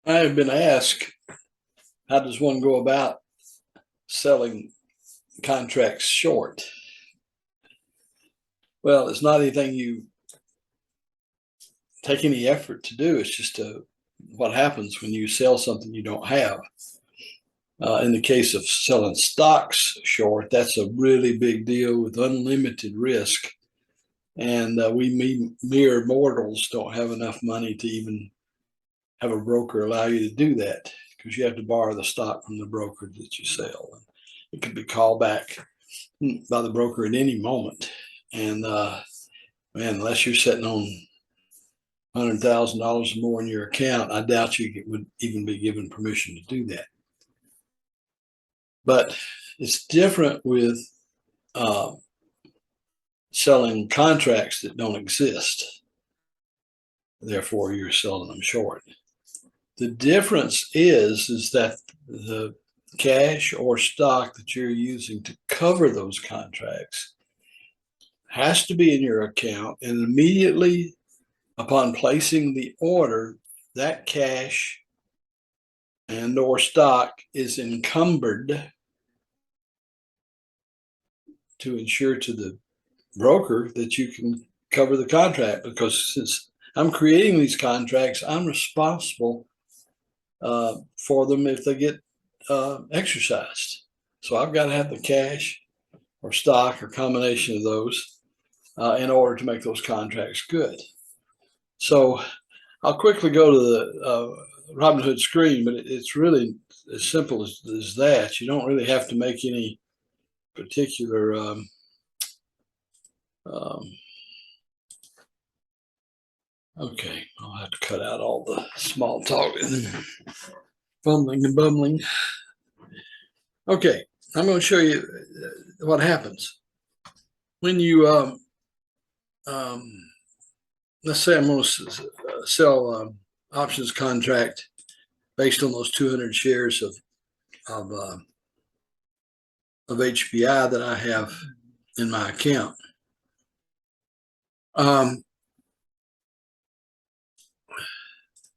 I have been asked, how does one go about selling contracts short? Well, it's not anything you take any effort to do. It's just what happens when you sell something you don't have. In the case of selling stocks short, that's a really big deal with unlimited risk. And we mere mortals don't have enough money to even have a broker allow you to do that, because you have to borrow the stock from the broker that you sell. It could be called back by the broker at any moment. And man, unless you're sitting on $100,000 or more in your account, I doubt you would even be given permission to do that. But it's different with selling contracts that don't exist. Therefore, you're selling them short. The difference is that the cash or stock that you're using to cover those contracts has to be in your account, and immediately upon placing the order, that cash and or stock is encumbered to ensure to the broker that you can cover the contract, because since I'm creating these contracts, I'm responsible for them if they get exercised. So I've got to have the cash or stock or combination of those in order to make those contracts good. So I'll quickly go to the Robinhood screen, but it's really as simple as that. You don't really have to make any particular okay, I'll have to cut out all the small talk and fumbling and bumbling. Okay, I'm going to show you what happens when you let's say I'm going to sell options contract based on those 200 shares of HBI that I have in my account.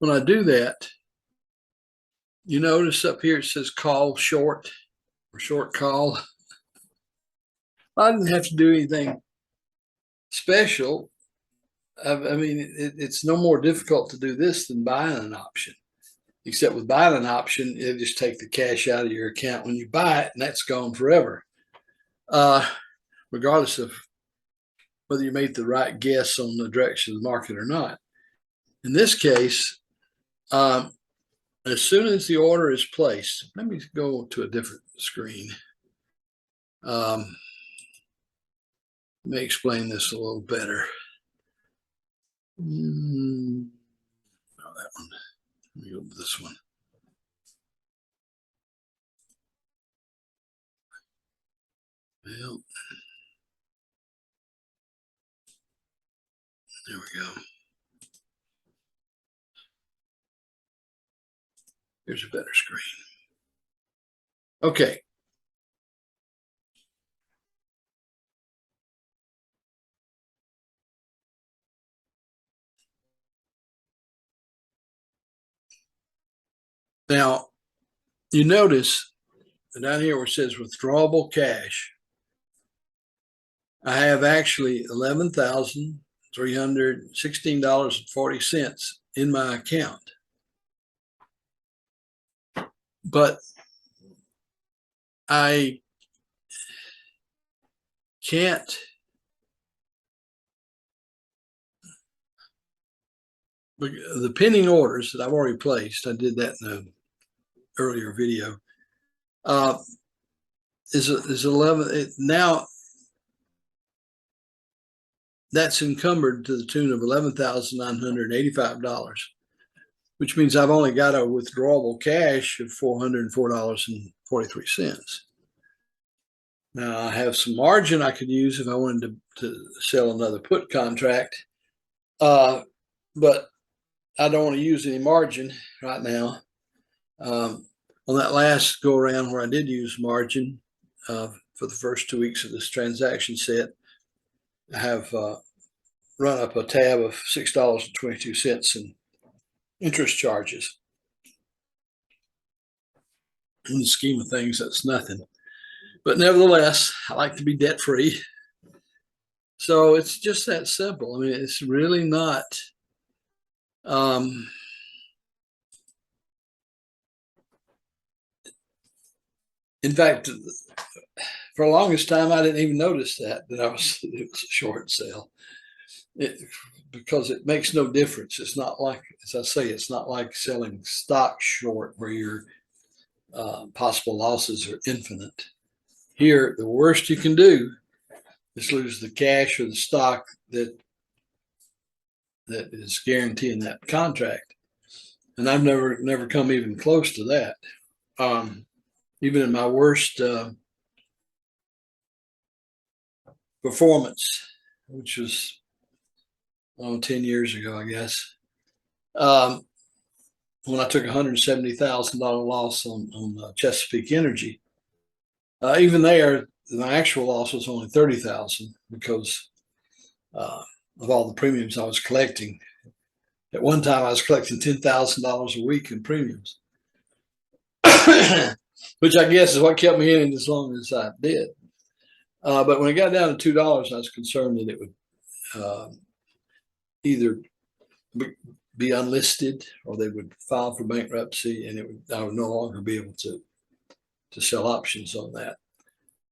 When I do that, you notice up here it says call short or short call. I didn't have to do anything special. I mean, it's no more difficult to do this than buying an option, except with buying an option, it'll just take the cash out of your account when you buy it, and that's gone forever, regardless of whether you made the right guess on the direction of the market or not. In this case, as soon as the order is placed, let me go to a different screen. Let me explain this a little better. Oh, that one. Let me go to this one. Well, there we go. Here's a better screen. Okay. Now, you notice down here where it says withdrawable cash, I have actually $11,316.40 in my account. But I can't the pending orders that I've already placed, I did that in an earlier video, is 11 now. That's encumbered to the tune of $11,985, which means I've only got a withdrawable cash of $404.43. Now I have some margin I could use if I wanted to sell another put contract, but I don't want to use any margin right now. On that last go around where I did use margin for the first 2 weeks of this transaction set, I have run up a tab of $6.22 in interest charges. In the scheme of things, that's nothing. But nevertheless, I like to be debt free. So it's just that simple. I mean, it's really not. Um, in fact, for the longest time, I didn't even notice that it was a short sale. Because it makes no difference. It's not like, as I say, it's not like selling stock short where your possible losses are infinite. Here, the worst you can do is lose the cash or the stock that is guaranteeing that contract. And I've never come even close to that. Even in my worst performance, which was 10 years ago, I guess, when I took $170,000 loss on Chesapeake Energy. Even there, my actual loss was only $30,000 because of all the premiums I was collecting. At one time, I was collecting $10,000 a week in premiums, which I guess is what kept me in it as long as I did. But when it got down to $2, I was concerned that it would either be unlisted or they would file for bankruptcy, and I would no longer be able to sell options on that.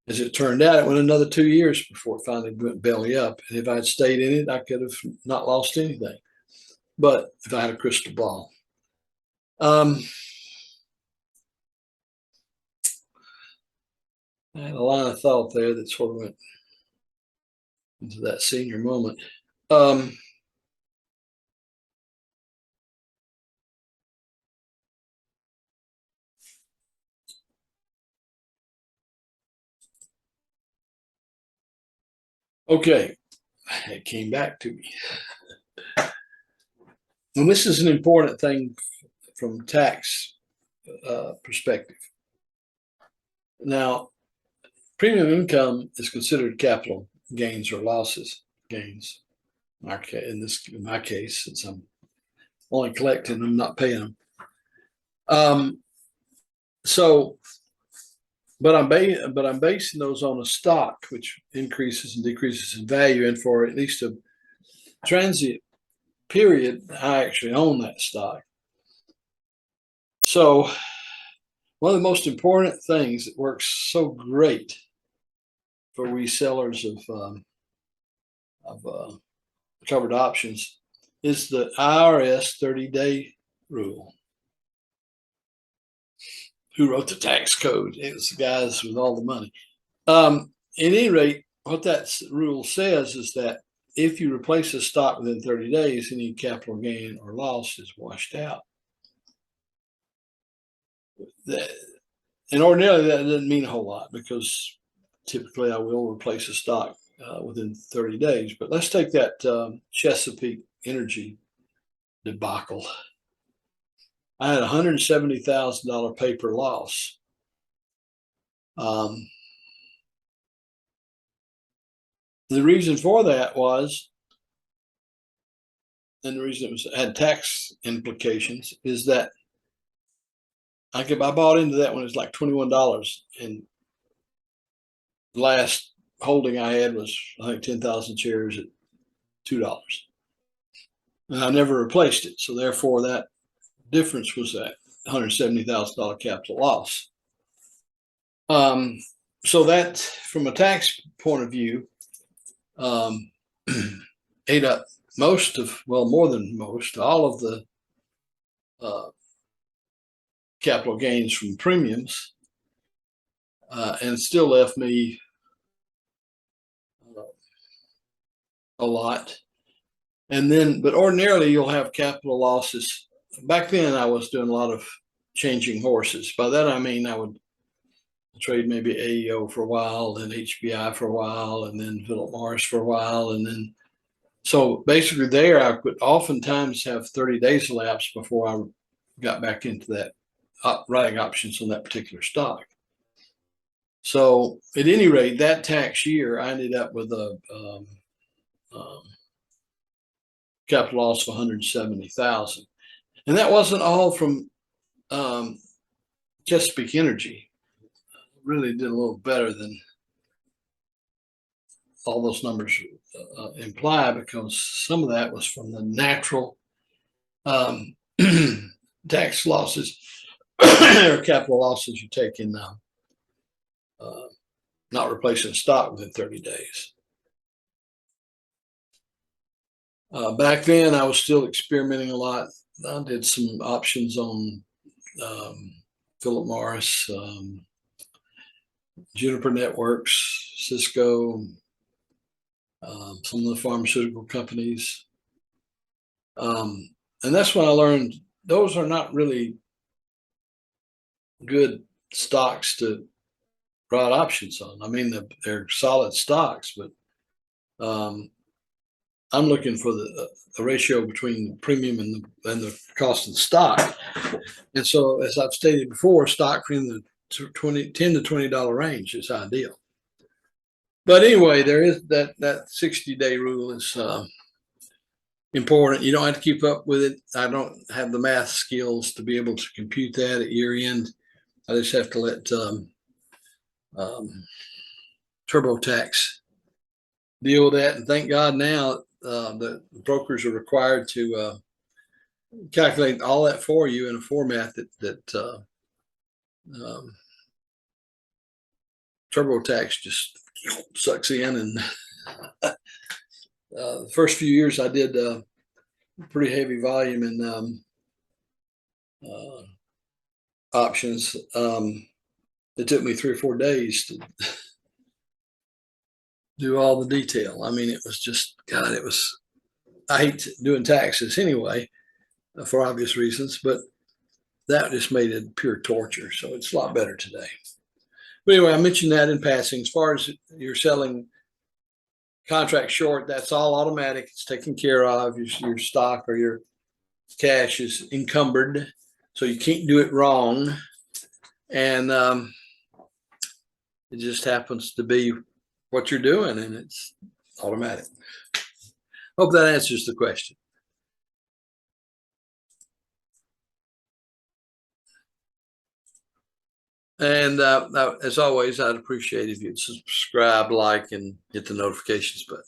As it turned out, it went another 2 years before it finally went belly up. And if I'd stayed in it, I could have not lost anything. But if I had a crystal ball. I had a line of thought there that sort of went into that senior moment. Okay, it came back to me. And this is an important thing from tax perspective. Now, premium income is considered capital gains or losses gains. In my case, since I'm only collecting them, not paying them. But I'm basing those on a stock which increases and decreases in value, and for at least a transient period, I actually own that stock. So one of the most important things that works so great for resellers of covered options is the IRS 30-day rule. Who wrote the tax code? It was the guys with all the money. At any rate, what that rule says is that if you replace a stock within 30 days, any capital gain or loss is washed out. And ordinarily, that doesn't mean a whole lot because typically I will replace a stock within 30 days. But let's take that Chesapeake Energy debacle. I had $170,000 paper loss. The reason for that was, and the reason it had tax implications, is that I bought into that when it was like $21, and the last holding I had was, I think, 10,000 shares at $2. And I never replaced it. So therefore, that difference was that $170,000 capital loss. So that, from a tax point of view, ate up more than most, all of the capital gains from premiums, and still left me a lot. And then, but ordinarily you'll have capital losses. Back then I was doing a lot of changing horses. By that I mean I would trade maybe AEO for a while, then HBI for a while, and then Philip Morris for a while. And then, so basically there I could oftentimes have 30 days elapsed before I got back into that writing options on that particular stock. So at any rate, that tax year, I ended up with a capital loss of $170,000. And that wasn't all from Chesapeake Energy. Really did a little better than all those numbers imply, because some of that was from the natural tax losses or capital losses you take in not replacing stock within 30 days. Back then, I was still experimenting a lot. I did some options on Philip Morris, Juniper Networks, Cisco, some of the pharmaceutical companies. And that's when I learned those are not really good stocks to write options on. I mean, they're solid stocks, but I'm looking for the ratio between the premium and the cost of the stock. And so, as I've stated before, stock in the $10 to $20 range is ideal. But anyway, there is that 60-day rule is important. You don't have to keep up with it. I don't have the math skills to be able to compute that at year end. I just have to let TurboTax deal with that. And thank God now the brokers are required to calculate all that for you in a format that TurboTax just sucks in. And the first few years I did pretty heavy volume in options. It took me 3 or 4 days to do all the detail. I mean, it was just, God, I hate doing taxes anyway, for obvious reasons, but that just made it pure torture. So it's a lot better today. But anyway, I mentioned that in passing. As far as you're selling contract short, that's all automatic. It's taken care of. Your stock or your cash is encumbered, so you can't do it wrong. And it just happens to be what you're doing, and it's automatic. Hope that answers the question. And as always, I'd appreciate if you'd subscribe, like, and hit the notifications button.